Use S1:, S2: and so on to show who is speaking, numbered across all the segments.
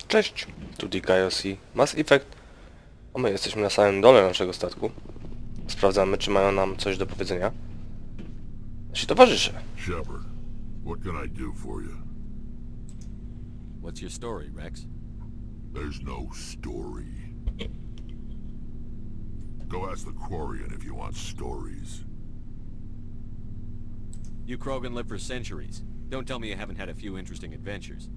S1: Cześć, tu dikajos i Mass Effect, a my jesteśmy na samym dole naszego statku. Sprawdzamy, czy mają nam coś do powiedzenia nasi towarzysze.
S2: Shepard, what can I do for you?
S3: What's your story, Rex?
S2: There's no story. Go ask the Quarian if you want stories.
S3: You Krogan live for centuries. Don't tell me you haven't had a few interesting adventures.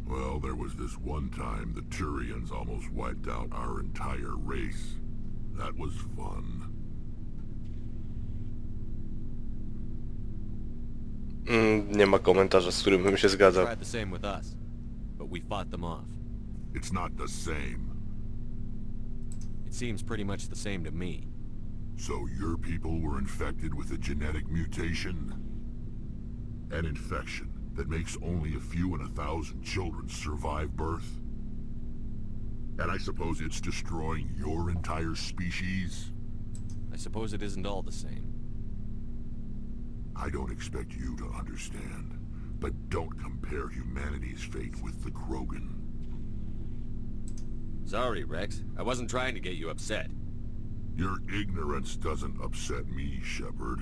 S2: Well, there was this one time the Turians almost wiped out our entire race. That was fun.
S1: Nie ma komentarza, z którym bym się zgadzał.
S3: Tried the same with us, but we fought them off.
S2: It's not the same.
S3: It seems pretty much the same to me.
S2: So your people were infected with a genetic mutation? An infection that makes only a few in 1,000 children survive birth? And I suppose it's destroying your entire species?
S3: I suppose it isn't all the same.
S2: I don't expect you to understand, but don't compare humanity's fate with the Krogan.
S3: Sorry, Rex. I wasn't trying to get you upset.
S2: Your ignorance doesn't upset me, Shepard.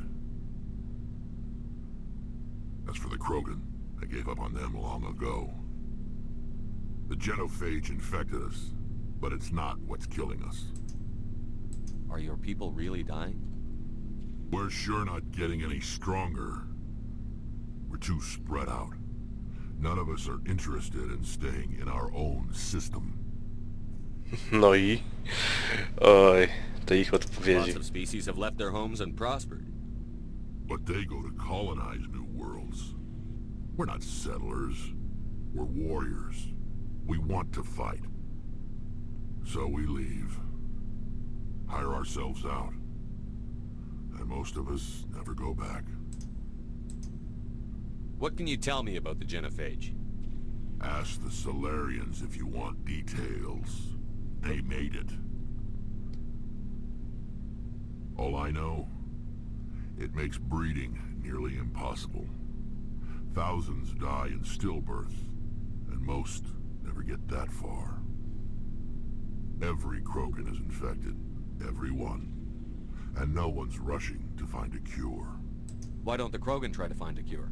S2: As for the Krogan, I gave up on them long ago. The genophage infected us, but it's not what's killing us.
S3: Are your people really dying?
S2: We're sure not getting any stronger. We're too spread out. None of us are interested in staying in our own system.
S1: No i... Oj, to ich
S3: Lots
S1: odpowiedzi.
S3: of species have left their homes and prospered.
S2: But they go to colonize new worlds. We're not settlers. We're warriors. We want to fight. So we leave. Hire ourselves out. And most of us never go back.
S3: What can you tell me about the genophage?
S2: Ask the Solarians if you want details. They made it. All I know, it makes breeding nearly impossible. Thousands die in stillbirth, and most never get that far. Every Krogan is infected. Every one. And no one's rushing to find a cure.
S3: Why don't the Krogan try to find a cure?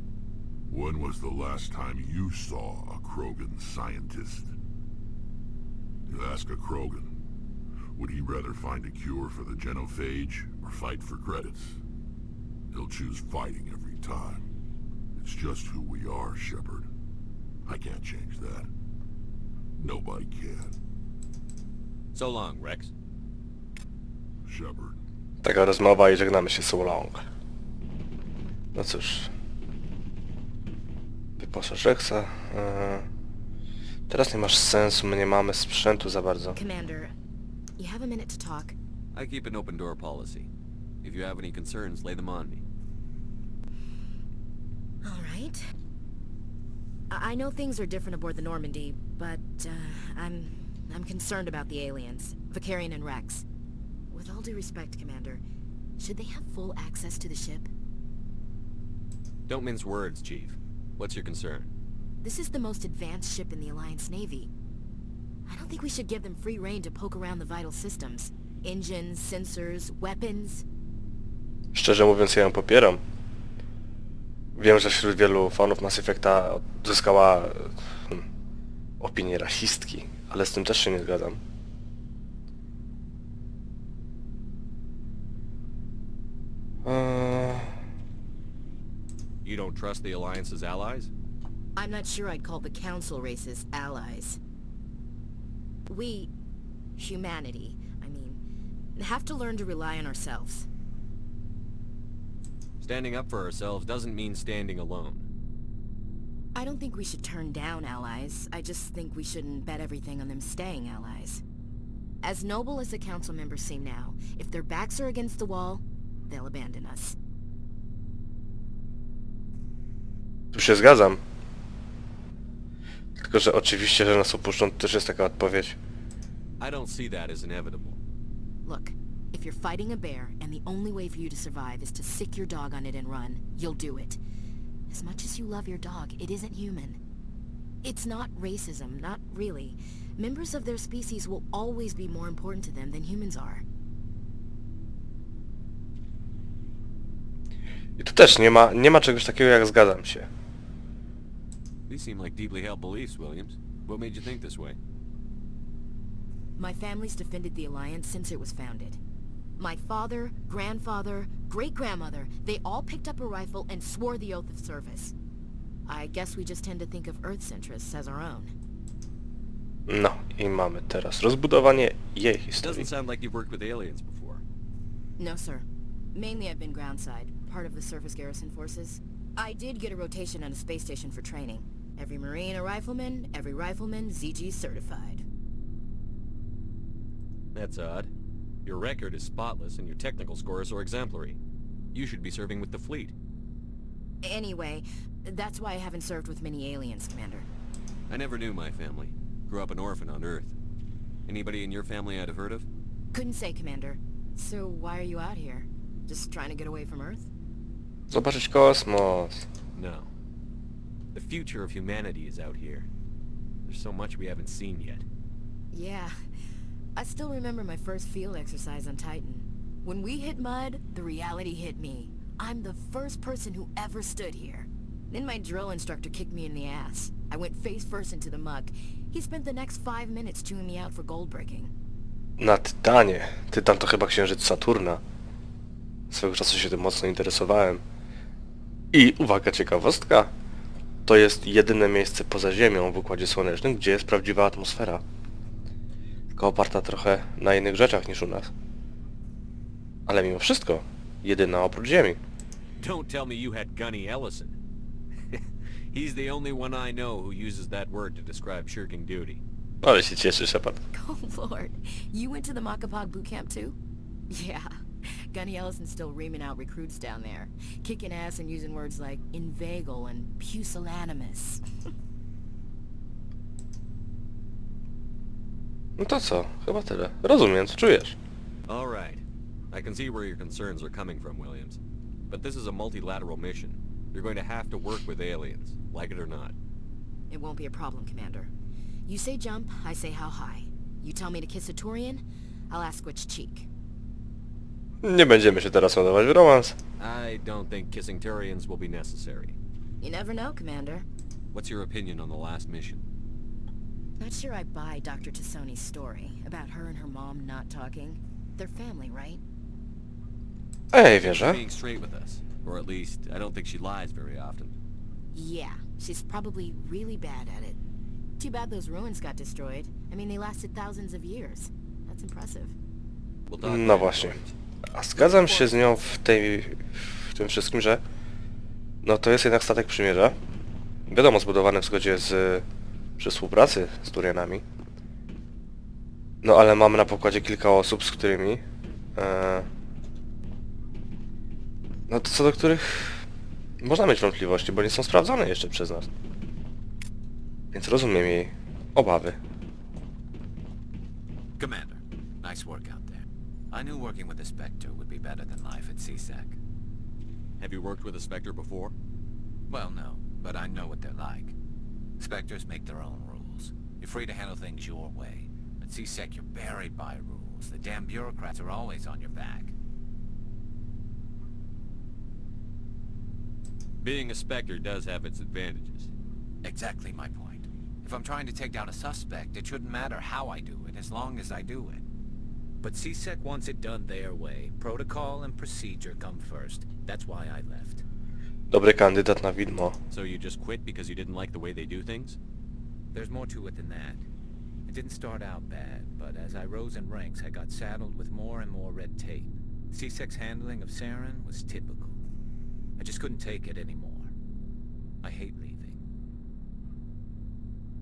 S2: When was the last time you saw a Krogan scientist? You ask a Krogan, would he rather find a cure for the genophage or fight for credits? He'll choose fighting every time. It's just who we are, Shepard. I can't change that. Nobody can.
S3: So long, Rex.
S2: Shepard.
S1: Taka rozmowa i żegnamy się so long. No cóż. Wyposaż Rexa. Teraz nie masz sensu, my nie mamy sprzętu za bardzo.
S4: Commander, you have a minute to talk?
S3: I keep an open door policy. If you have any concerns, lay them on me.
S4: All right. I know things are different aboard the Normandy, but I'm concerned about the aliens, Vicarian and Rex. With all due respect, Commander, should they have full access to the ship?
S3: Don't mince words, Chief. What's your concern?
S4: This is the most advanced ship in the Alliance Navy. I don't think we should give them free rein to poke around the vital systems. Engines, sensors, weapons.
S1: Szczerze mówiąc, ja ją popieram. Wiem, że wśród wielu fanów Mass Effecta zyskała opinię rasistki, ale z tym też się nie zgadzam.
S3: You don't trust the Alliance's allies?
S4: I'm not sure I'd call the Council races allies. We, humanity, I mean, have to learn to rely on ourselves.
S3: Standing up for ourselves doesn't mean standing alone.
S4: I don't think we should turn down allies. I just think we shouldn't bet everything on them staying allies. As noble as the Council members seem now, if their backs are against the wall, they'll abandon us.
S1: Tu się zgadzam. Tylko, że oczywiście, że nas opuszczą, to też jest taka odpowiedź.
S3: I don't see that as inevitable.
S4: Look, if you're fighting a bear and the only way for you to survive is to sick your dog on it and run, you'll do it. As much as you love your dog, it isn't human. It's not racism, not really. Members of their species will always be more important to them than humans are.
S1: I tu też nie ma czegoś takiego jak zgadzam się.
S3: These seem like deeply held beliefs, Williams. What made you think this way?
S4: My family's defended the Alliance since it was founded. My father, grandfather, great-grandmother, they all picked up a rifle and swore the oath of service. I guess we just tend to think of Earth's interests as our own.
S1: No i mamy teraz rozbudowanie jej
S3: It
S1: historii.
S3: doesn't sound like you've worked with aliens before.
S4: No, sir. Mainly I've been groundside, part of the surface garrison forces. I did get a rotation on a space station for training. Every Marine a rifleman, every rifleman ZG certified.
S3: That's odd. Your record is spotless and your technical scores are exemplary. You should be serving with the fleet.
S4: Anyway, that's why I haven't served with many aliens, Commander.
S3: I never knew my family. Grew up an orphan on Earth. Anybody in your family I'd have heard of?
S4: Couldn't say, Commander. So why are you out here? Just trying to get away from Earth?
S1: Zobaczyć kosmos.
S3: No. The future of humanity is out here. There's so much we haven't seen yet.
S4: Yeah. I still remember my first field exercise on Titan. When we hit mud, the reality hit me. I'm the first person who ever stood here. Then my drill instructor kicked me in the ass. I went face first into the muck. He spent the next 5 minutes chewing me out for gold breaking.
S1: Na Tytanie. Tytan to chyba księżyc Saturna. Swego czasu się tym mocno interesowałem. I uwaga, ciekawostka. To jest jedyne miejsce poza Ziemią w Układzie Słonecznym, gdzie jest prawdziwa atmosfera. Tylko oparta trochę na innych rzeczach niż u nas. Ale mimo wszystko, jedyna oprócz Ziemi.
S3: Don't tell me you had Gunny Ellison. He's the only one I know who uses that word to describe shirking duty.
S1: Ale się cieszy, Shepard.
S4: Oh lord, you went to the Makapog boot camp too? Yeah, Gunny Ellison's still reaming out recruits down there, kicking ass and using words like inveigle and pusillanimous.
S1: No to co? Chyba tyle. Rozumiem, co czujesz.
S3: All right. I can see where your concerns are coming from, Williams. But this is a multilateral mission. You're going to have to work with aliens, like it or not.
S4: It won't be a problem, Commander. You say jump, I say how high. You tell me to kiss a Turian, I'll ask which cheek.
S1: Nie będziemy się teraz ładować w romans.
S3: I don't think kissing Turians will be necessary.
S4: You never know, Commander.
S3: What's your opinion on the last mission?
S4: Not sure I buy Dr. Tassoni's story about her and her mom not talking. They're family, right?
S1: Ej,
S3: She's
S1: wierzę.
S3: being straight with us. Or at least, I don't think she lies very often.
S4: Yeah, she's probably really bad at it. Too bad those ruins got destroyed. I mean, they lasted thousands of years. That's impressive.
S3: We'll talk
S1: No
S3: later,
S1: właśnie.
S3: Williams.
S1: A zgadzam się z nią w tym wszystkim, że no to jest jednak statek przymierza. Wiadomo, zbudowany w zgodzie przy współpracy z Turianami. No ale mamy na pokładzie kilka osób, z którymi no to co do których można mieć wątpliwości, bo nie są sprawdzone jeszcze przez nas. Więc rozumiem jej obawy.
S5: Commander, nice work out there. I knew working with a Spectre would be better than life at CSEC.
S3: Have you worked with a Spectre before?
S5: Well, no, but I know what they're like. Spectres make their own rules. You're free to handle things your way. At CSEC, you're buried by rules. The damn bureaucrats are always on your back.
S3: Being a Spectre does have its advantages.
S5: Exactly my point. If I'm trying to take down a suspect, it shouldn't matter how I do it, as long as I do it.
S6: But CSEC wants it done their way. Protocol and procedure come first. That's why I left.
S1: Dobry kandydat na widmo.
S3: So you just quit because you didn't like the way they do things?
S6: There's more to it than that. It didn't start out bad, but as I rose in ranks, I got saddled with more and more red tape. CSEC's handling of Saren was typical. I just couldn't take it anymore. I hate leaving.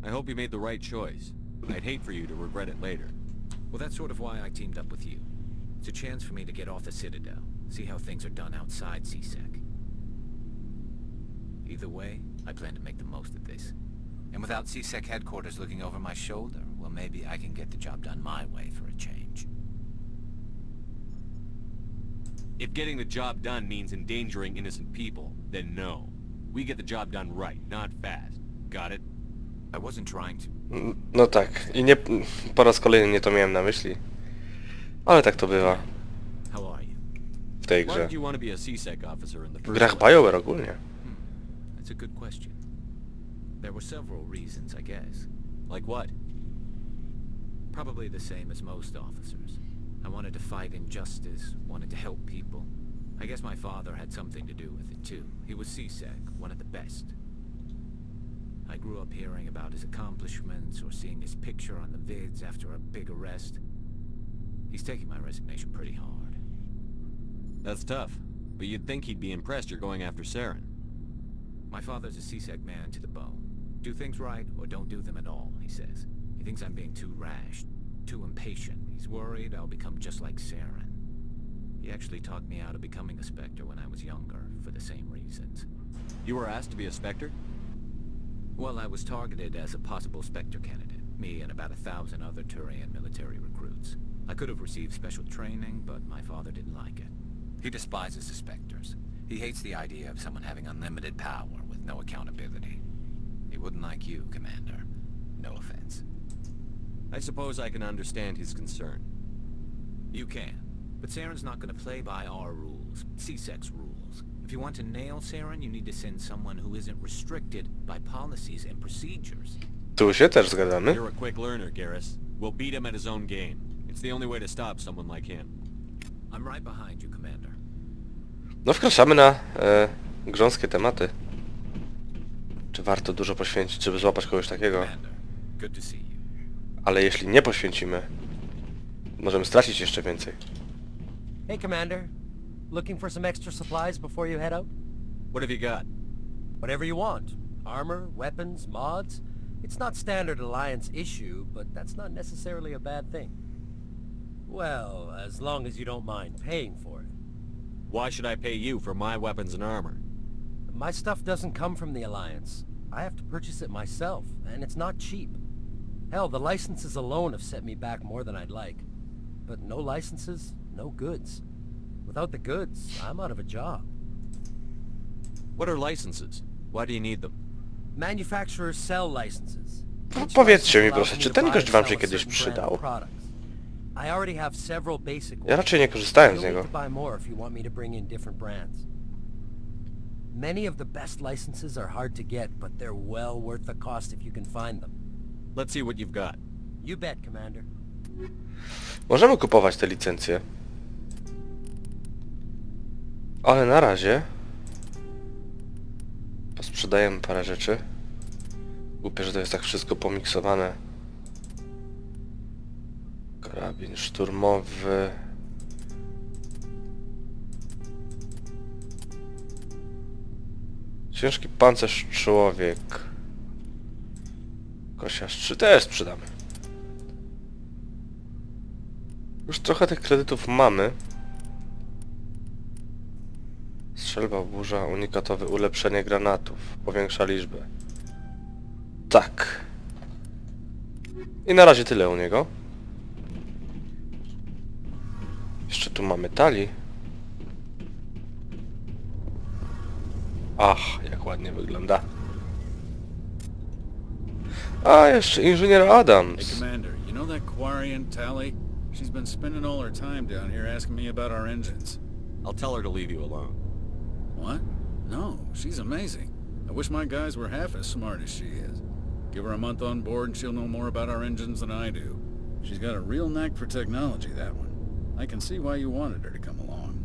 S3: I hope you made the right choice. I'd hate for you to regret it later.
S6: Well, that's sort of why I teamed up with you. It's a chance for me to get off the Citadel, see how things are done outside CSEC. Either way, I plan to make the most of this.
S5: And without CSEC headquarters looking over my shoulder, well, maybe I can get the job done my way for a change.
S3: If getting the job done means endangering innocent people, then no. We get the job done right, not fast. Got it?
S5: I wasn't trying to.
S1: No tak, i nie... Po raz kolejny nie to miałem na myśli. Ale tak to bywa
S6: How are you?
S1: w tej
S3: Why
S1: grze.
S3: did you want to be a C-Sec officer in the
S1: W
S3: first
S1: grach
S3: place?
S1: BioWare ogólnie.
S6: That's a good question. There were several reasons, I guess.
S3: Like what?
S6: Probably the same as most officers. I wanted to fight injustice, wanted to help people. I guess my father had something to do with it too. He was C-Sec, one of the best. I grew up hearing about his accomplishments or seeing his picture on the vids after a big arrest. He's taking my resignation pretty hard.
S3: That's tough. But you'd think he'd be impressed you're going after Saren.
S6: My father's a C-Sec man to the bone. Do things right or don't do them at all, he says. He thinks I'm being too rash, too impatient. He's worried I'll become just like Saren. He actually talked me out of becoming a Spectre when I was younger, for the same reasons.
S3: You were asked to be a Spectre?
S6: Well, I was targeted as a possible Spectre candidate, me and about 1,000 other Turian military recruits. I could have received special training, but my father didn't like it.
S5: He despises the Spectres. He hates the idea of someone having unlimited power with no accountability. He wouldn't like you, Commander. No offense.
S3: I suppose I can understand his concern.
S6: You can. But Saren's not going to play by our rules, C-Sec's rules. If you want to nail Saren, you need to send someone who isn't restricted by policies and procedures.
S1: Tu się też zgadzamy.
S3: You're a quick learner, Garrus. We'll beat him at his own game. It's the only way to stop someone like him.
S6: I'm right behind you, Commander.
S1: No wkraczamy na grząskie tematy. Czy warto dużo poświęcić, żeby złapać kogoś takiego?
S6: Commander, good to see you.
S1: Ale jeśli nie poświęcimy, możemy stracić jeszcze więcej.
S7: Hey, Commander. Looking for some extra supplies before you head out?
S3: What have you got?
S7: Whatever you want. Armor, weapons, mods. It's not standard Alliance issue, but that's not necessarily a bad thing. Well, as long as you don't mind paying for it.
S3: Why should I pay you for my weapons and armor?
S7: My stuff doesn't come from the Alliance. I have to purchase it myself, and it's not cheap. Hell, the licenses alone have set me back more than I'd like. But no licenses, no goods. Without the goods, I'm out of a job.
S3: What are licenses? Why do you need them?
S7: Manufacturers sell licenses. Each
S1: Powiedzcie mi
S7: license
S1: proszę,
S7: allows
S1: czy
S7: me
S1: ten
S7: to buy
S1: gość
S7: or
S1: wam
S7: sell
S1: się
S7: a
S1: kiedyś
S7: certain brand
S1: przydał?
S7: of products. I already have several basic
S1: Ja raczej nie korzystałem z
S7: You'll
S1: niego.
S7: need to buy more if you want me to bring in different brands. Many of the best licenses are hard to get, but they're well worth the cost if you can find them.
S3: Let's see what you've got.
S7: You bet, Commander.
S1: Możemy kupować te licencje. Ale na razie posprzedajemy parę rzeczy. Głupie, że to jest tak wszystko pomiksowane. Karabin szturmowy. Ciężki pancerz człowiek. Kosiarz 3 też sprzedamy. Już trochę tych kredytów mamy. Strzelba burza, unikatowe ulepszenie granatów. Powiększa liczbę. Tak. I na razie tyle u niego. Jeszcze tu mamy tali. Ach, jak ładnie wygląda. A, jeszcze inżynier
S8: Hey,
S1: Adams.
S8: Commander, you know that Quarian Tally? She's been spending all her time down here asking me about our engines.
S3: I'll tell her to leave you alone.
S8: What? No, she's amazing. I wish my guys were half as smart as she is. Give her a month on board and she'll know more about our engines than I do. She's got a real knack for technology, that one. I can see why you wanted her to come along.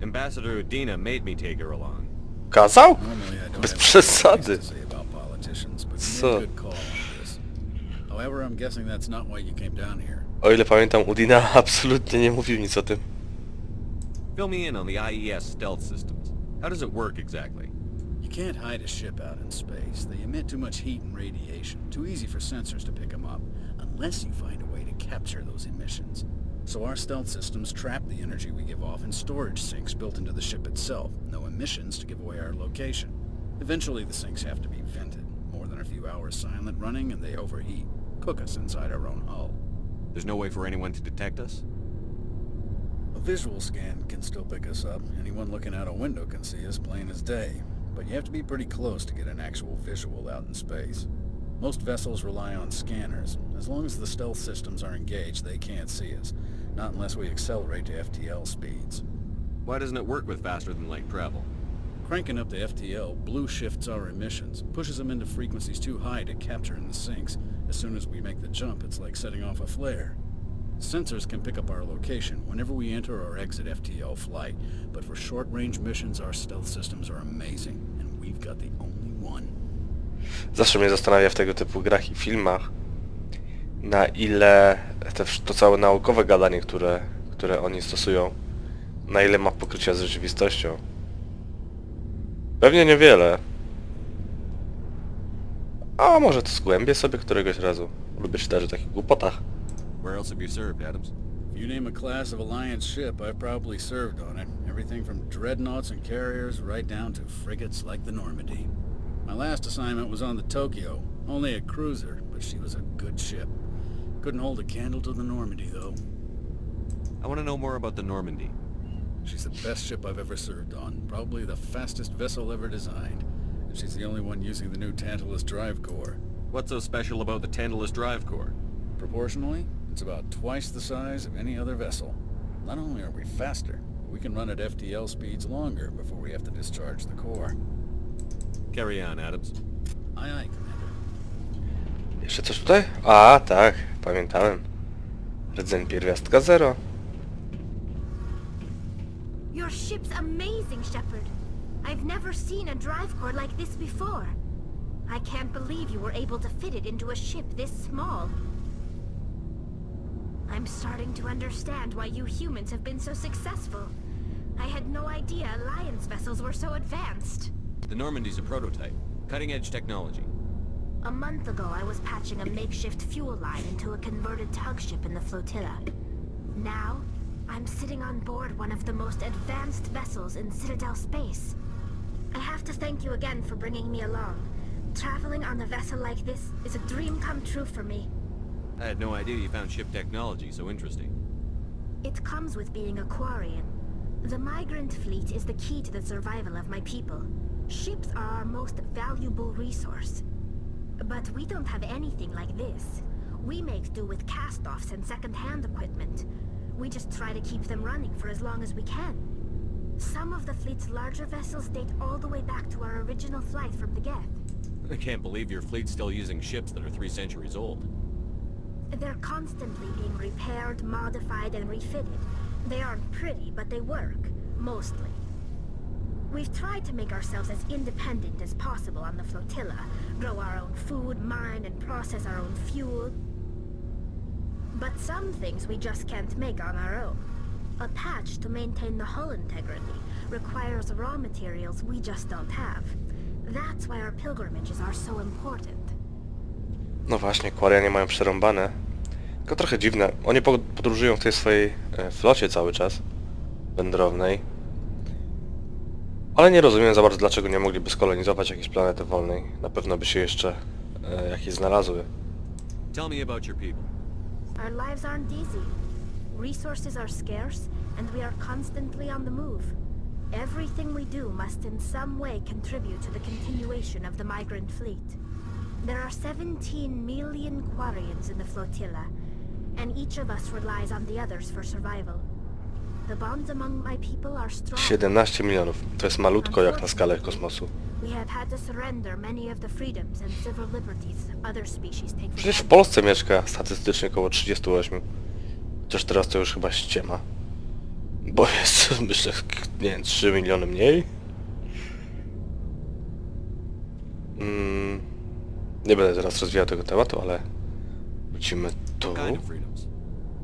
S3: Ambassador Udina made me take her along.
S1: Kazał?
S8: Normally I don't
S1: Bez
S8: have
S1: przesady.
S8: nice to say about politicians, but you
S1: Co?
S8: made a good call on this. However, I'm guessing that's not why you came down here.
S1: O ile pamiętam, Udina absolutnie nie mówił nic o tym.
S3: Fill me in on the IES stealth systems. How does it work exactly?
S8: You can't hide a ship out in space. They emit too much heat and radiation. Too easy for sensors to pick them up, unless you find a way to capture those emissions. So our stealth systems trap the energy we give off in storage sinks built into the ship itself. No emissions to give away our location. Eventually the sinks have to be vented. More than a few hours silent running and they overheat. Cook us inside our own hull.
S3: There's no way for anyone to detect us?
S8: A visual scan can still pick us up. Anyone looking out a window can see us plain as day. But you have to be pretty close to get an actual visual out in space. Most vessels rely on scanners. As long as the stealth systems are engaged, they can't see us. Not unless we accelerate to FTL speeds.
S3: Why doesn't it work with faster-than-light travel?
S8: Cranking up the FTL blue shifts our emissions, pushes them into frequencies too high to capture in the sinks. As soon as we make the jump, it's like setting off a flare. Sensors can pick up our location whenever we enter or exit FTL flight, but for short-range missions our stealth systems are amazing, and we've got the only one.
S1: Zawsze mnie zastanawia w tego typu grach i filmach, na ile to całe naukowe gadanie, które oni stosują, na ile ma pokrycia z rzeczywistością. Pewnie niewiele. A może to zgłębię sobie któregoś razu. Lubię czytać o takich głupotach.
S3: Where else have you served, Adams?
S8: If you name a class of Alliance ship, I've probably served on it. Everything from dreadnoughts and carriers right down to frigates like the Normandy. My last assignment was on the Tokyo. Only a cruiser, but she was a good ship. Couldn't hold a candle to the Normandy, though.
S3: I want to know more about the Normandy.
S8: She's the best ship I've ever served on. Probably the fastest vessel ever designed. And she's the only one using the new Tantalus drive core.
S3: What's so special about the Tantalus drive core?
S8: Proportionally, it's about twice the size of any other vessel. Not only are we faster, we can run at FTL speeds longer before we have to discharge the core.
S3: Carry on, Adams.
S8: Aye, aye, Commander.
S1: Jeszcze coś tutaj? A, tak, pamiętałem. Rdzeń pierwiastka 0.
S9: Your ship's amazing, Shepard. I've never seen a drive core like this before. I can't believe you were able to fit it into a ship this small. I'm starting to understand why you humans have been so successful. I had no idea Alliance vessels were so advanced.
S3: The Normandy's a prototype. Cutting-edge technology.
S9: A month ago, I was patching a makeshift fuel line into a converted tug ship in the flotilla. Now, I'm sitting on board one of the most advanced vessels in Citadel space. I have to thank you again for bringing me along. Traveling on a vessel like this is a dream come true for me.
S3: I had no idea you found ship technology so interesting.
S9: It comes with being a Quarian. The migrant fleet is the key to the survival of my people. Ships are our most valuable resource. But we don't have anything like this. We make do with cast-offs and second-hand equipment. We just try to keep them running for as long as we can. Some of the fleet's larger vessels date all the way back to our original flight from the Geth.
S3: I can't believe your fleet's still using ships that are 3 centuries old.
S9: They're constantly being repaired, modified, and refitted. They aren't pretty, but they work, mostly. We've tried to make ourselves as independent as possible on the flotilla, grow our own food, mine, and process our own fuel. But some things we just can't make on our own. A patch to maintain the hull integrity requires raw materials we just don't have. That's why our pilgrimages are so important.
S1: No właśnie, Quarianie mają przerąbane. Tylko trochę dziwne. Oni podróżują w tej swojej flocie cały czas. Wędrownej. Ale nie rozumiem za bardzo, dlaczego nie mogliby skolonizować jakiejś planety wolnej. Na pewno by się jeszcze jakieś znalazły.
S3: Tell me about your people.
S9: Our lives aren't easy. Resources are scarce, and we are constantly on the move. Everything we do must in some way contribute to the continuation of the migrant fleet. There are 17 million Quarians in the flotilla, and each of us relies on the others for survival. The bonds among my people are strong.
S1: 17 milionów. To jest malutko jak na skalę kosmosu.
S9: We have had to surrender many of the freedoms and civil liberties other species take for
S1: Przecież w
S9: granted.
S1: Polsce mieszka statystycznie około 38. Chociaż teraz to już chyba ściema. Bo jest, myślę, nie wiem, 3 miliony mniej. Nie będę teraz rozwijał tego tematu, ale wrócimy tu.
S3: What kind of freedoms?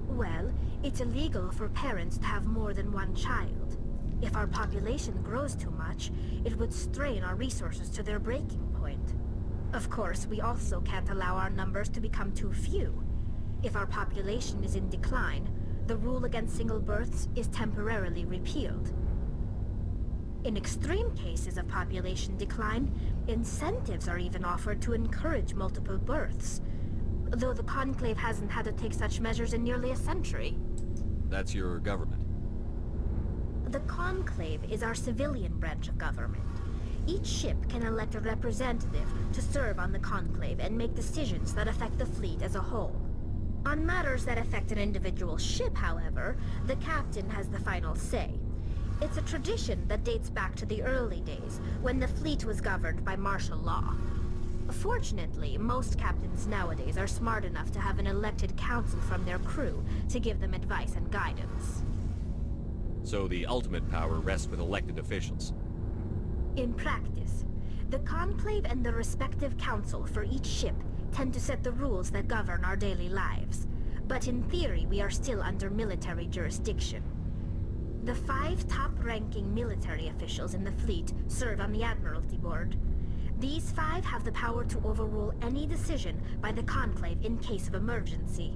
S9: Well, it's illegal for parents to have more than one child. If our population grows too much, it would strain our resources to their breaking point. Of course, we also can't allow our numbers to become too few. If our population is in decline, the rule against single births is temporarily repealed. In extreme cases of population decline, incentives are even offered to encourage multiple births, though the Conclave hasn't had to take such measures in nearly a century.
S3: That's your government.
S9: The Conclave is our civilian branch of government. Each ship can elect a representative to serve on the Conclave and make decisions that affect the fleet as a whole. On matters that affect an individual ship, however, the captain has the final say. It's a tradition that dates back to the early days, when the fleet was governed by martial law. Fortunately, most captains nowadays are smart enough to have an elected council from their crew to give them advice and guidance.
S3: So the ultimate power rests with elected officials.
S9: In practice, the Conclave and the respective council for each ship tend to set the rules that govern our daily lives. But in theory, we are still under military jurisdiction. The 5 top-ranking military officials in the fleet serve on the Admiralty Board. These 5 have the power to overrule any decision by the Conclave in case of emergency.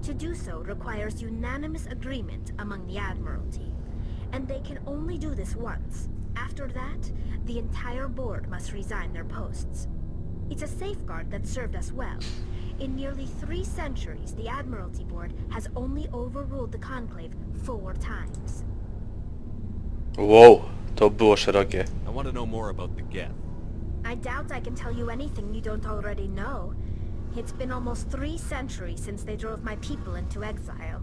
S9: To do so requires unanimous agreement among the Admiralty, and they can only do this once. After that, the entire board must resign their posts. It's a safeguard that served us well. In nearly 3 centuries, the Admiralty Board has only overruled the Conclave 4 times.
S1: Wow, to było szerokie.
S3: I want to know more about the Geth.
S9: I doubt I can tell you anything you don't already know. It's been almost 3 centuries since they drove my people into exile.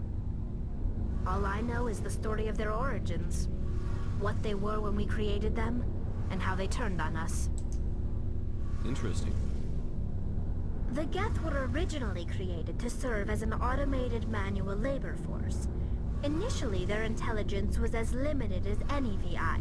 S9: All I know is the story of their origins. What they were when we created them, and how they turned on us.
S3: Interesting.
S9: The Geth were originally created to serve as an automated manual labor force. Initially, their intelligence was as limited as any VI.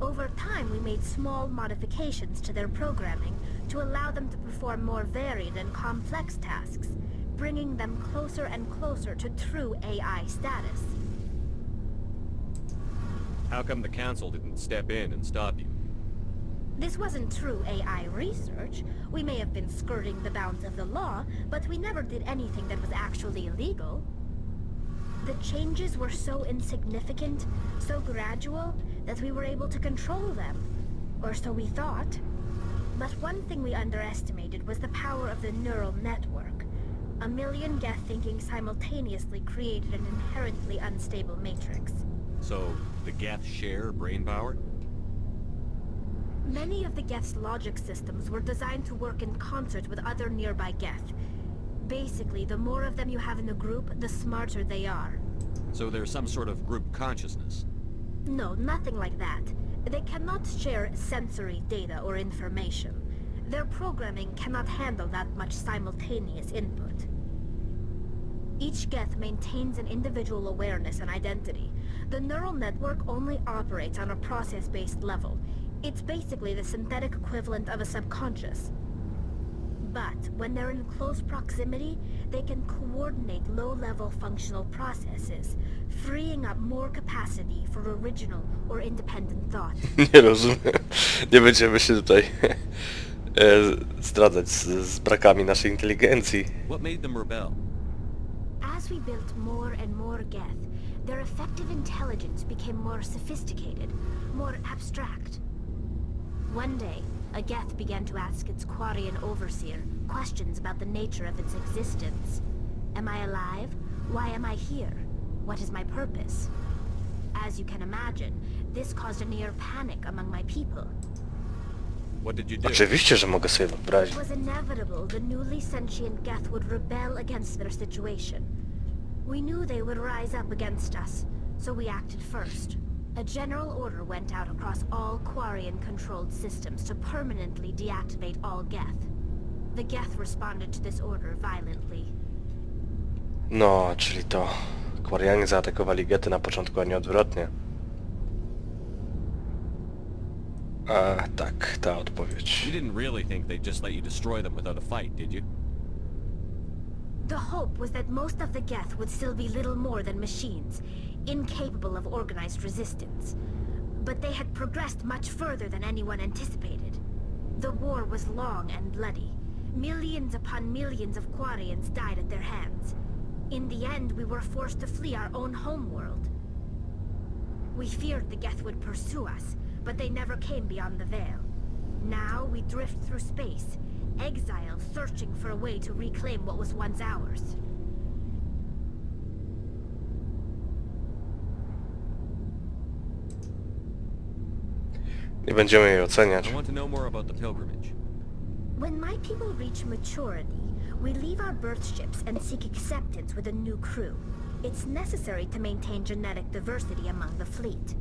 S9: Over time, we made small modifications to their programming to allow them to perform more varied and complex tasks, bringing them closer and closer to true AI status.
S3: How come the council didn't step in and stop you?
S9: This wasn't true AI research. We may have been skirting the bounds of the law, but we never did anything that was actually illegal. The changes were so insignificant, so gradual, that we were able to control them. Or so we thought. But one thing we underestimated was the power of the neural network. A million Geth thinking simultaneously created an inherently unstable matrix.
S3: So, the Geth share brain power?
S9: Many of the Geth's logic systems were designed to work in concert with other nearby Geth. Basically, the more of them you have in the group, the smarter they are.
S3: So there's some sort of group consciousness?
S9: No, nothing like that. They cannot share sensory data or information. Their programming cannot handle that much simultaneous input. Each Geth maintains an individual awareness and identity. The neural network only operates on a process-based level. It's basically the synthetic equivalent of a subconscious. But when they're in close proximity, they can coordinate low-level functional processes, freeing up more capacity for original or independent thought.
S1: Nie rozumiem. Nie będziemy się tutaj zdradzać z brakami naszej inteligencji.
S3: What made them rebel?
S9: As we built more and more Geth, their effective intelligence became more sophisticated, more abstract. One day, a Geth began to ask its Quarian overseer questions about the nature of its existence. Am I alive? Why am I here? What is my purpose? As you can imagine, this caused a near panic among my people.
S3: What did you do?
S1: Oczywiście, że mogę sobie
S9: It
S1: wyobrazić.
S9: was inevitable the newly sentient Geth would rebel against their situation. We knew they would rise up against us, so we acted first. A general order went out across all Quarian-controlled systems to permanently deactivate all Geth. The Geth responded to this order violently.
S1: No, czyli to Quarianie zaatakowali Gety na początku, a nie odwrotnie. A tak, ta odpowiedź.
S3: You didn't really think they'd just let you destroy them without a fight, did you?
S9: The hope was that most of the Geth would still be little more than machines, incapable of organized resistance. But they had progressed much further than anyone anticipated. The war was long and bloody. Millions upon millions of Quarians died at their hands. In the end, we were forced to flee our own homeworld. We feared the Geth would pursue us, but they never came beyond the veil. Now we drift through space, exile searching for a way to reclaim what was once ours.
S1: Nie będziemy jej oceniać.
S3: I want to know more about the pilgrimage.
S9: When my people reach maturity, we leave our birth ships and seek acceptance with a new crew. It's necessary to maintain genetic diversity among the fleet.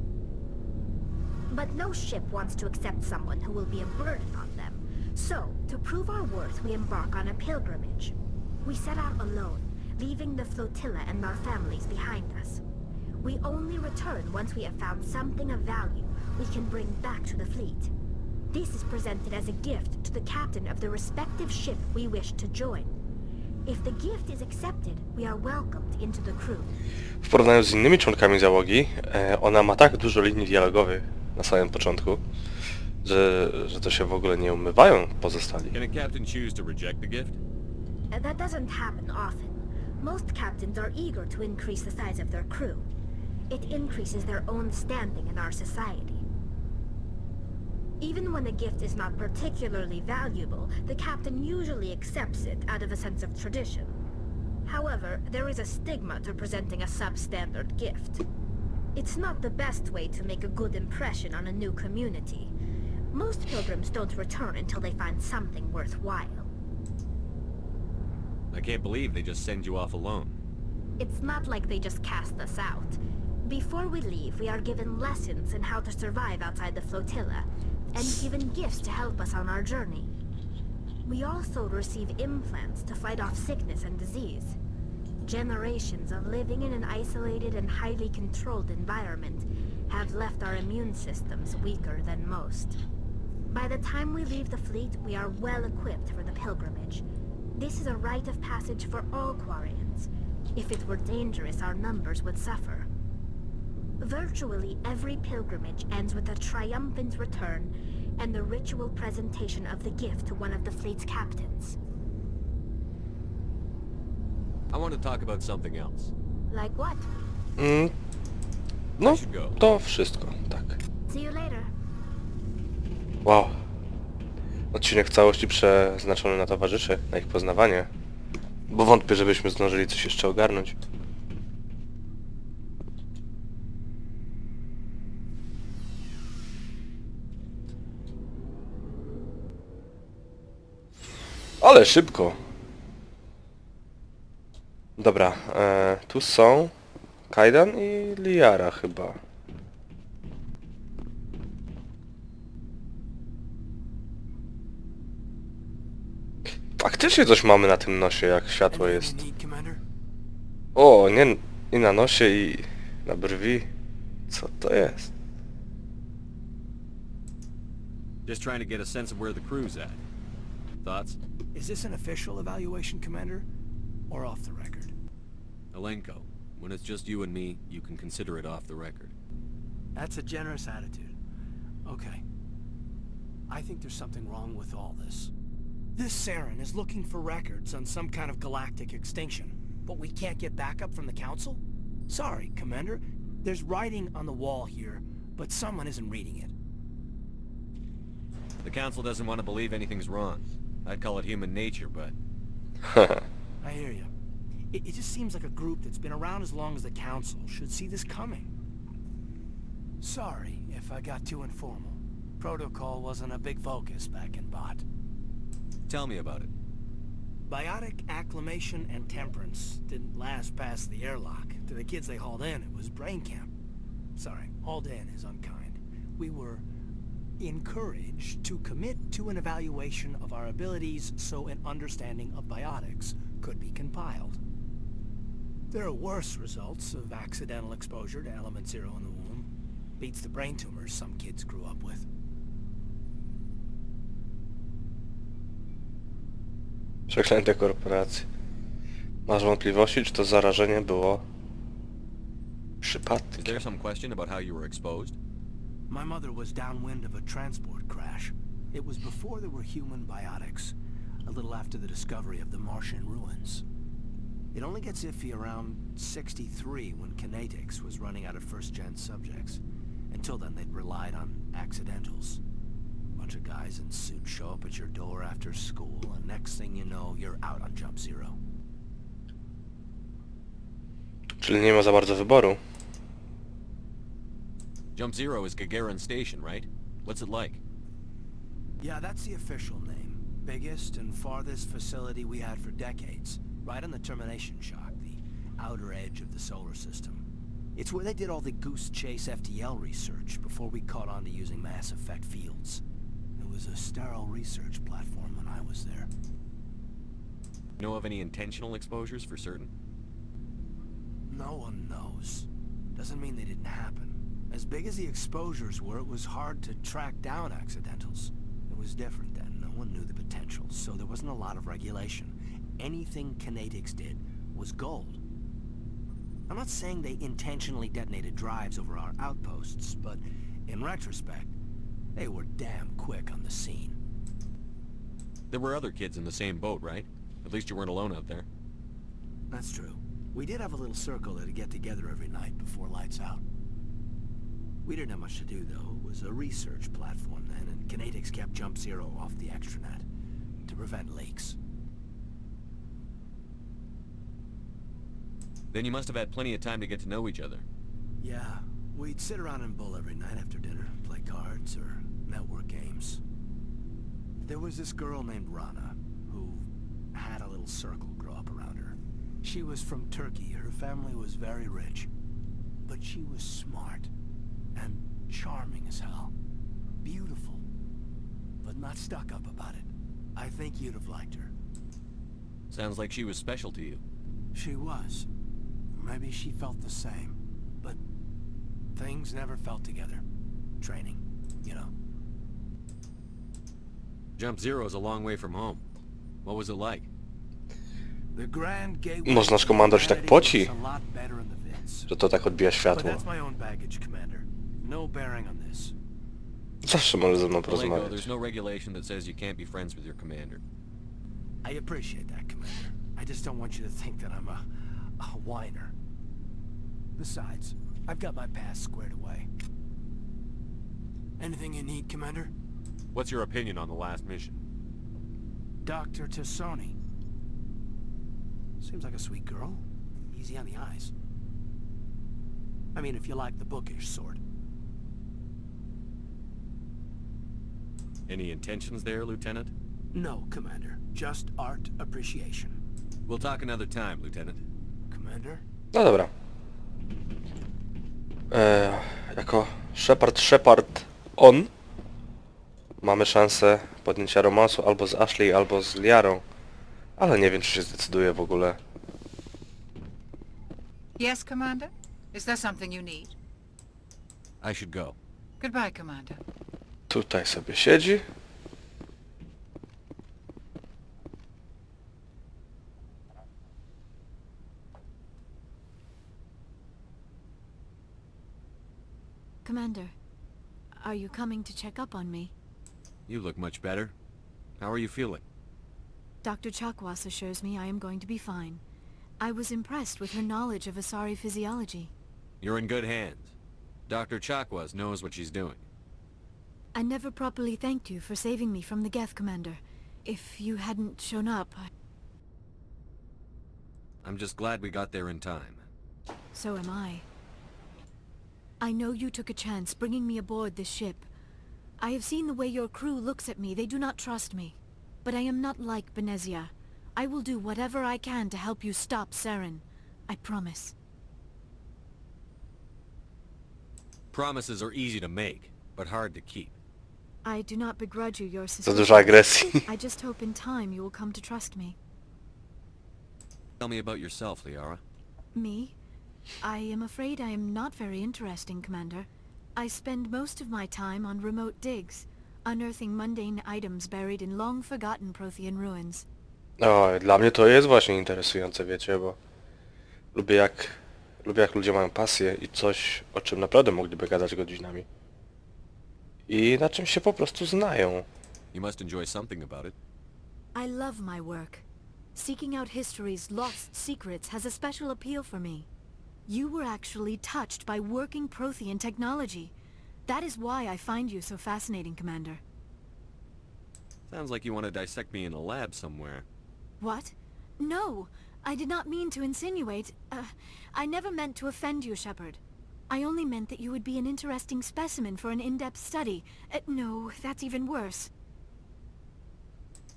S9: But no ship wants to accept someone who will be a burden on them. So, to prove our worth, we embark on a pilgrimage. We set out alone, leaving the flotilla and our families behind us. We only return once we have found something of value we can bring back to the fleet. This is presented as a gift to the captain of the respective ship we wish to join. If the gift is accepted, we are welcomed into the crew.
S1: W porównaniu z innymi członkami załogi, ona ma tak dużo linii dialogowych na samym początku, że to się w ogóle nie umywają pozostali.
S3: Can a captain choose to reject the gift?
S9: That doesn't happen often. Most captains are eager to increase the size of their crew. It increases their own standing in our society. Even when a gift is not particularly valuable, the captain usually accepts it out of a sense of tradition. However, there is a stigma to presenting a substandard gift. It's not the best way to make a good impression on a new community. Most pilgrims don't return until they find something worthwhile.
S3: I can't believe they just send you off alone.
S9: It's not like they just cast us out. Before we leave, we are given lessons in how to survive outside the flotilla, and given gifts to help us on our journey. We also receive implants to fight off sickness and disease. Generations of living in an isolated and highly controlled environment have left our immune systems weaker than most. By the time we leave the fleet, we are well equipped for the pilgrimage. This is a rite of passage for all Quarians. If it were dangerous, our numbers would suffer. Virtually every pilgrimage ends with a triumphant return and the ritual presentation of the gift to one of the fleet's captains.
S3: I want to talk about something else.
S9: Like what?
S1: No, to wszystko, tak.
S9: See you later.
S1: Wow. Odcinek w całości przeznaczony na towarzyszy, na ich poznawanie. Bo wątpię, żebyśmy zdążyli coś jeszcze ogarnąć. Ale szybko. Dobra, tu są Kajdan i Liara chyba. Faktycznie coś mamy na tym nosie, jak światło jest. O, nie, i na nosie, i na brwi. Co to jest?
S3: Just trying to get a sense of where the crew's at. Thoughts?
S10: Is this an official evaluation, Commander? Or off the record?
S3: Alenko, when it's just you and me, you can consider it off the record.
S10: That's a generous attitude. Okay. I think there's something wrong with all this. This Saren is looking for records on some kind of galactic extinction, but we can't get backup from the Council? Sorry, Commander. There's writing on the wall here, but someone isn't reading it.
S3: The Council doesn't want to believe anything's wrong. I'd call it human nature, but...
S10: I hear you. It just seems like a group that's been around as long as the Council should see this coming. Sorry if I got too informal. Protocol wasn't a big focus back in Bot.
S3: Tell me about it.
S10: Biotic acclimation and temperance didn't last past the airlock. To the kids they hauled in, it was brain camp. Sorry, hauled in is unkind. We were encouraged to commit to an evaluation of our abilities so an understanding of biotics could be compiled. There are worse results of accidental exposure to element zero in the womb. Beats the brain tumors some kids grew up with.
S1: Przeklęte korporacje. Masz wątpliwości, czy to zarażenie było
S3: Is
S1: przypadkiem?
S3: there some question about how you were exposed?
S10: My mother was downwind of a transport crash. It was before there were human biotics, a little after the discovery of the Martian ruins. It only gets iffy around 63 when kinetics was running out of first-gen subjects. Until then they'd relied on accidentals. Bunch of guys in suits show up at your door after school, and next thing you know, you're out on Jump Zero.
S1: Czyli nie ma za bardzo wyboru.
S3: Jump Zero is Gagarin Station, right? What's it like?
S10: Yeah, that's the official name. Biggest and farthest facility we had for decades. Right on the termination shock, the outer edge of the solar system. It's where they did all the Goose Chase FTL research before we caught on to using mass effect fields. It was a sterile research platform when I was there.
S3: Know of any intentional exposures for certain?
S10: No one knows. Doesn't mean they didn't happen. As big as the exposures were, it was hard to track down accidentals. It was different then. No one knew the potential, so there wasn't a lot of regulation. Anything kinetics did was gold. I'm not saying they intentionally detonated drives over our outposts, but in retrospect, they were damn quick on the scene.
S3: There were other kids in the same boat, right? At least you weren't alone out there.
S10: That's true. We did have a little circle that'd get together every night before lights out. We didn't have much to do, though. It was a research platform then, and kinetics kept Jump Zero off the extranet to prevent leaks.
S3: Then you must have had plenty of time to get to know each other.
S10: Yeah, we'd sit around and bull every night after dinner, play cards or network games. There was this girl named Rana, who had a little circle grow up around her. She was from Turkey. Her family was very rich. But she was smart and charming as hell. Beautiful, but not stuck up about it. I think you'd have liked her.
S3: Sounds like she was special to you.
S10: She was. Maybe she felt the same, but things never felt together. Training, you know.
S3: Jump Zero is a long way from home. What was it like?
S10: The Grand Gateway.
S1: Może nasz komandor się tak poci,
S10: was a lot better in the Vids.
S1: że to tak odbija
S10: But
S1: światło.
S10: that's my own baggage, Commander. No bearing on this.
S1: Zawsze może ze mną
S3: Lego,
S1: porozmawiać.
S3: there's no regulation that says you can't be friends with your commander.
S10: I appreciate that, Commander. I just don't want you to think that I'm a whiner. Besides, I've got my past squared away. Anything you need, Commander?
S3: What's your opinion on the last mission?
S10: Dr. Tassoni. Seems like a sweet girl. Easy on the eyes. I mean, if you like the bookish sort.
S3: Any intentions there, Lieutenant?
S10: No, Commander. Just art appreciation.
S3: We'll talk another time, Lieutenant.
S10: Commander?
S1: No dobra. Jako Shepard on mamy szansę podjęcia romansu albo z Ashley, albo z Liarą. Ale nie wiem, czy się zdecyduje w ogóle.
S11: Yes, Commander? Is there something you need?
S3: I should go.
S11: Goodbye, Commander.
S1: Tutaj sobie siedzi.
S12: Commander, are you coming to check up on me?
S3: You look much better. How are you feeling?
S12: Dr. Chakwas assures me I am going to be fine. I was impressed with her knowledge of Asari physiology.
S3: You're in good hands. Dr. Chakwas knows what she's doing.
S12: I never properly thanked you for saving me from the Geth, Commander. If you hadn't shown up,
S3: I'm just glad we got there in time.
S12: So am I. I know you took a chance bringing me aboard this ship. I have seen the way your crew looks at me. They do not trust me. But I am not like Benezia. I will do whatever I can to help you stop Saren. I promise.
S3: Promises are easy to make, but hard to keep.
S12: I do not begrudge you your
S1: Za
S12: suspicions.
S1: dużo agresji.
S12: I just hope in time you will come to trust me.
S3: Tell me about yourself, Liara.
S12: Me? I am afraid I am not very interesting, Commander. I spend most of my time on remote digs, unearthing mundane items buried in long-forgotten Prothean ruins.
S1: O, dla mnie to jest właśnie interesujące, wiecie, bo lubię jak ludzie mają pasję i coś, o czym naprawdę mogliby gadać godzinami. I na czym się po prostu znają.
S3: You must enjoy something about it.
S12: I love my work. Seeking out history's lost secrets has a special appeal for me. You were actually touched by working Prothean technology. That is why I find you so fascinating, Commander.
S3: Sounds like you want to dissect me in a lab somewhere.
S12: What? No! I did not mean to insinuate. I never meant to offend you, Shepard. I only meant that you would be an interesting specimen for an in-depth study. No, that's even worse.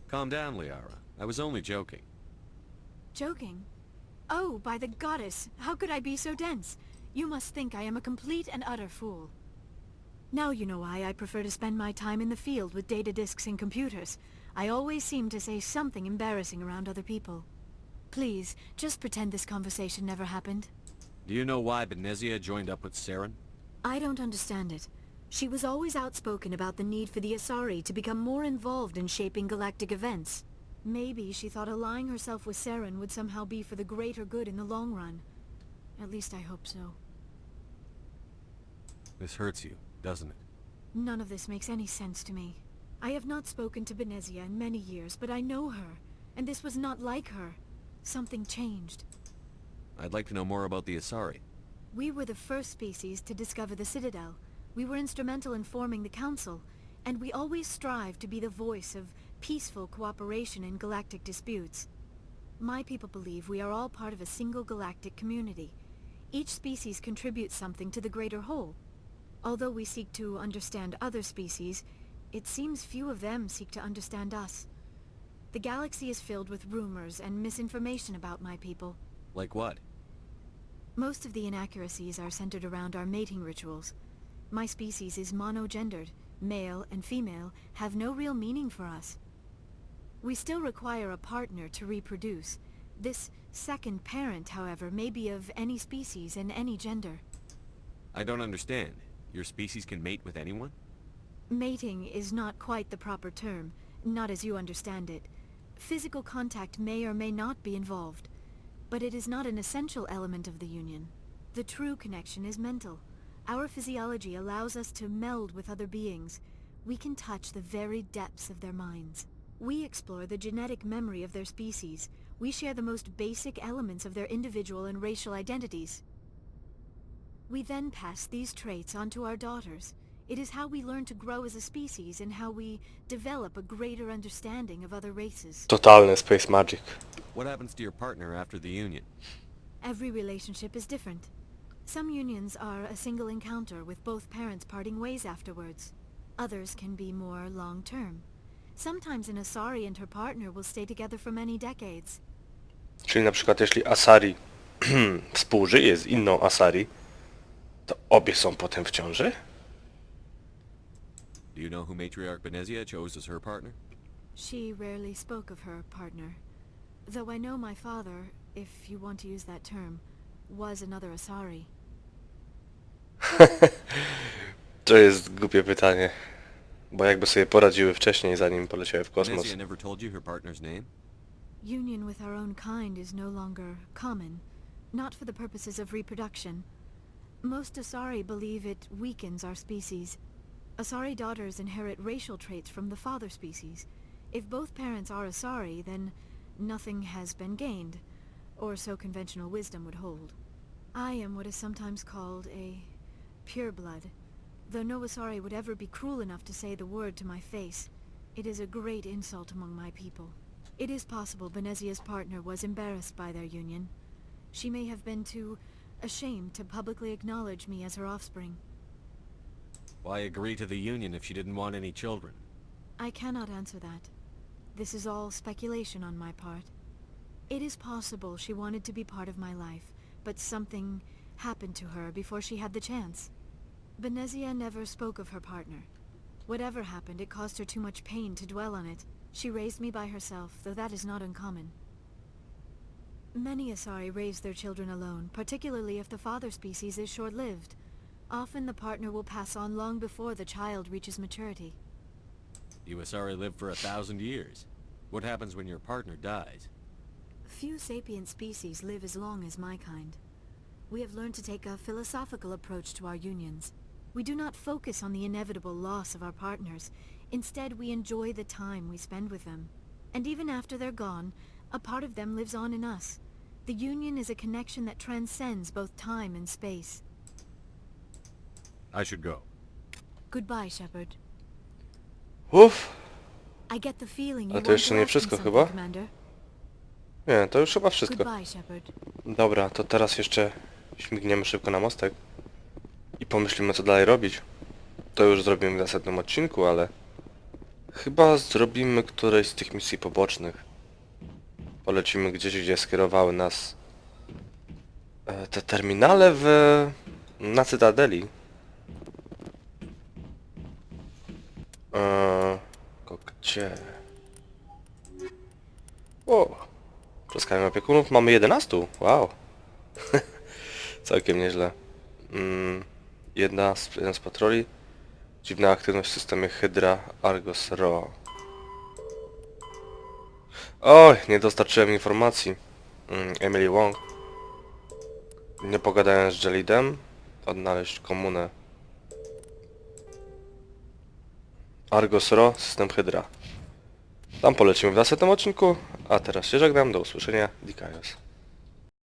S3: Calm down, Liara. I was only joking.
S12: Joking? Oh, by the goddess, how could I be so dense? You must think I am a complete and utter fool. Now you know why I prefer to spend my time in the field with data disks and computers. I always seem to say something embarrassing around other people. Please, just pretend this conversation never happened.
S3: Do you know why Benezia joined up with Saren?
S12: I don't understand it. She was always outspoken about the need for the Asari to become more involved in shaping galactic events. Maybe she thought allying herself with Saren would somehow be for the greater good in the long run. At least I hope so.
S3: This hurts you, doesn't it?
S12: None of this makes any sense to me. I have not spoken to Benezia in many years, but I know her, and this was not like her. Something changed.
S3: I'd like to know more about the Asari.
S12: We were the first species to discover the Citadel. We were instrumental in forming the Council, and we always strive to be the voice of peaceful cooperation in galactic disputes. My people believe we are all part of a single galactic community. Each species contributes something to the greater whole. Although we seek to understand other species, it seems few of them seek to understand us. The galaxy is filled with rumors and misinformation about my people.
S3: Like what?
S12: Most of the inaccuracies are centered around our mating rituals. My species is monogendered. Male and female have no real meaning for us. We still require a partner to reproduce. This second parent, however, may be of any species and any gender.
S3: I don't understand. Your species can mate with anyone?
S12: Mating is not quite the proper term, not as you understand it. Physical contact may or may not be involved, but it is not an essential element of the union. The true connection is mental. Our physiology allows us to meld with other beings. We can touch the very depths of their minds. We explore the genetic memory of their species. We share the most basic elements of their individual and racial identities. We then pass these traits on to our daughters. It is how we learn to grow as a species and how we develop a greater understanding of other races.
S1: Totalny space magic.
S3: What happens to your partner after the union?
S12: Every relationship is different. Some unions are a single encounter with both parents parting ways afterwards. Others can be more long-term. Sometimes an Asari and her partner will stay together for many decades.
S1: Czyli na przykład jeśli Asari współżyje z inną Asari, to obie są potem w ciąży?
S3: Do you know who Matriarch Benezia chose as her partner?
S12: She rarely spoke of her partner. Though I know my father, if you want to use that term, was another Asari.
S1: To jest głupie pytanie. Bo jakby sobie poradziły wcześniej, zanim poleciały w kosmos.
S3: Benezia never told you her partner's name?
S12: Union with our own kind is no longer common, not for the purposes of reproduction. Most Asari believe it weakens our species. Asari daughters inherit racial traits from the father species. If both parents are Asari, then nothing has been gained, or so conventional wisdom would hold. I am what is sometimes called a pureblood. Though no Asari would ever be cruel enough to say the word to my face, it is a great insult among my people. It is possible Benezia's partner was embarrassed by their union. She may have been too ashamed to publicly acknowledge me as her offspring.
S3: Why agree to the union if she didn't want any children?
S12: I cannot answer that. This is all speculation on my part. It is possible she wanted to be part of my life, but something happened to her before she had the chance. Benezia never spoke of her partner. Whatever happened, it caused her too much pain to dwell on it. She raised me by herself, though that is not uncommon. Many Asari raise their children alone, particularly if the father species is short-lived. Often the partner will pass on long before the child reaches maturity.
S3: You Asari live for 1,000 years. What happens when your partner dies?
S12: Few sapient species live as long as my kind. We have learned to take a philosophical approach to our unions. We do not focus on the inevitable loss of our partners. Instead, we enjoy the time we spend with them. And even after they're gone, a part of them lives on in us. The union is a connection that transcends both time and space.
S3: I should go.
S12: Goodbye, Shepard.
S1: Uff.
S12: I get the feeling you
S1: Ale to
S12: want
S1: jeszcze
S12: to
S1: nie
S12: ask me
S1: wszystko
S12: something,
S1: chyba?
S12: Commander.
S1: Nie, to już chyba wszystko.
S12: Goodbye, Shepard.
S1: Dobra, to teraz jeszcze śmigniemy szybko na mostek. i pomyślimy, co dalej robić. To już zrobimy w następnym odcinku, ale chyba zrobimy którejś z tych misji pobocznych. Polecimy gdzieś, gdzie skierowały nas te terminale na Cytadeli. Gdzie? O! Troskamy opiekunów. Mamy 11. Wow. Całkiem nieźle. Jeden z patroli. Dziwna aktywność w systemie Hydra Argos Ro. Oj, nie dostarczyłem informacji. Emily Wong. Nie pogadałem z Jelidem. Odnaleźć komunę. Argos Ro, system Hydra. Tam polecimy w następnym odcinku, a teraz się żegnam, do usłyszenia, dikajos.